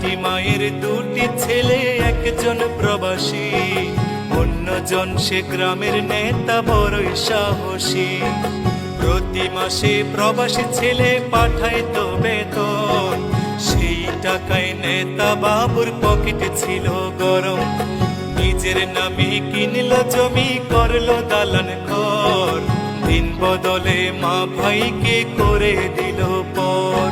দুঃখী মায়ের দুটি ছেলে, একজন প্রবাসী, অন্যজন সে গ্রামের নেতা বড়ই সাহসী। প্রতি মাসে প্রবাসী ছেলে পাঠায় তো বেতন, সেই টাকায় নেতা বাবুর পকেটে ছিল গরম। নিজের নামে কিনলো জমি, করলো দালান ঘর, দিন বদলে মা ভাইকে করে দিল পর।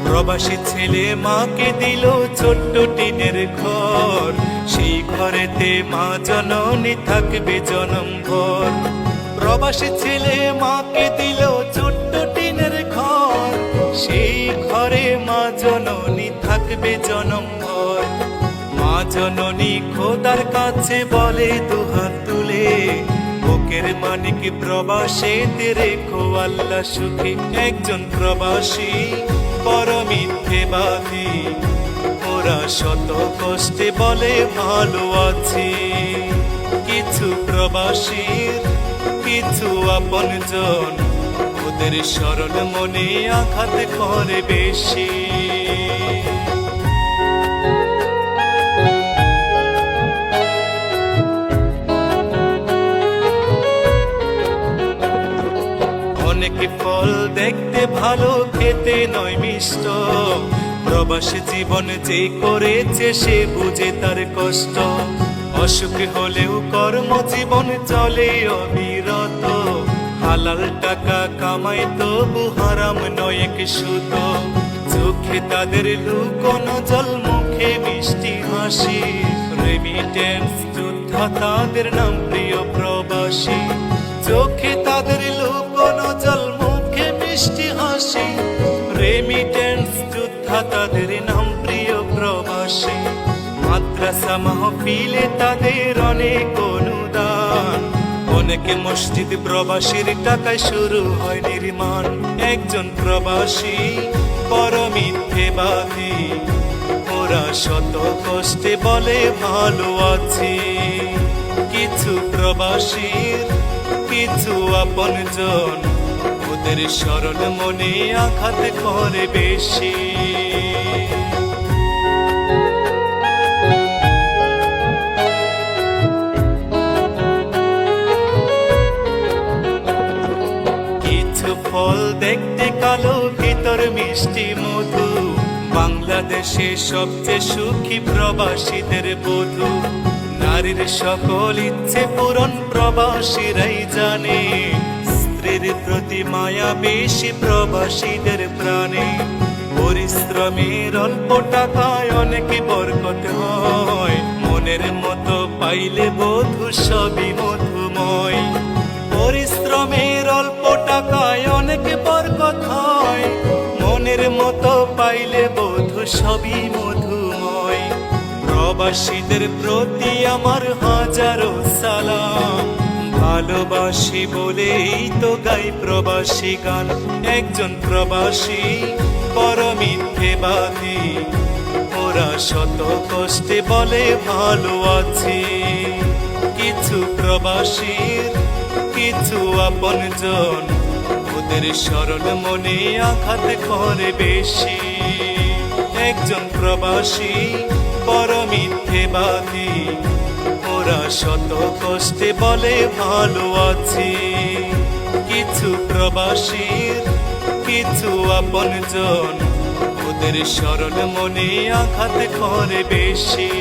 প্রবাসী ছেলে মাকে দিল ছোট্ট টিনের ঘর, সেই ঘরেতে মা জননী থাকবে জনম ভর। প্রবাসী ছেলে মাকে দিল ছোট্ট টিনের ঘর, সেই ঘরে মা জননী থাকবে জনম ভর। মা জননী খোদার কাছে বলে দুহাত তুলে, বুকের মানিক প্রবাসীতে রেখো আল্লাহ সুখে। একজন প্রবাসী বড় মিথ্যেবাদী, ওরা শত কষ্টে বলে ভালো আছে। কিছু প্রবাসীর কিছু আপনজন, ওদের সরল মনে আঘাত করে বেশি। অনেক ফল দেখতে ভালো, খেতে নয় মিষ্ট, প্রবাসী জীবন যে করেছে সে বুঝে তার কষ্ট। অসুখ হলেও কর্মজীবন চলে অবিরত, হালাল টাকা কামাই তবু হারাম নয় এক সুত। চোখে তাদের লুকোনো জল, মুখে মিষ্টি হাসি, রেমিটেন্স যোদ্ধা তাদের নাম প্রিয় প্রবাসী। চোখে তাদের লুকোনো জল, মুখে মিষ্টি হাসি, রেমিটেন্স যোদ্ধা তাদের নাম প্রিয় প্রবাসী। মাদ্রাসা মাহফিলে তাদের অনেক অনুদান, অনেক মসজিদ প্রবাসীর টাকায় শুরু হয় নির্মাণ। একজন প্রবাসী বড় মিথ্যেবাদী, ওরা শত কষ্টে বলে ভালো আছে। কিছু প্রবাসীর কিছু আপনজন, ওদের সরল মনে আঘাত করে বেশি। কিছু ফল দেখতে কালো, ভিতর মিষ্টি মধু, বাংলাদেশে সবচেয়ে সুখী প্রবাসীদের বধূ। নারীর সকল ইচ্ছে পূরণ প্রবাসীরাই জানে, স্ত্রীর প্রতি মায়া বেশি প্রবাসীদের প্রাণে। পরিশ্রমের অল্প টাকায় অনেক বরকত হয়, মনের মতো পাইলে বধূ সবই মধুময়। পরিশ্রমের অল্প টাকায় অনেক বরকত হয়, মনের মতো পাইলে বধূ সবই মধুময়। প্রবাসীদের প্রতি আমার হাজারো সালাম, ভালোবাসি বলেই তো গাই প্রবাসী গান। একজন প্রবাসী বড় মিথ্যেবাদী, ওরা শত কষ্টে বলে ভালো আছে। কিছু প্রবাসীর কিছু আপনজন, ওদের সরল মনে আঘাত করে বেশি। একজন প্রবাসী বড় মিথ্যেবাদী, ওরা শত কষ্টে বলে ভালো আছে। কিছু প্রবাসীর কিছু আপনজন, ওদের সরল মনে আঘাত করে বেশি।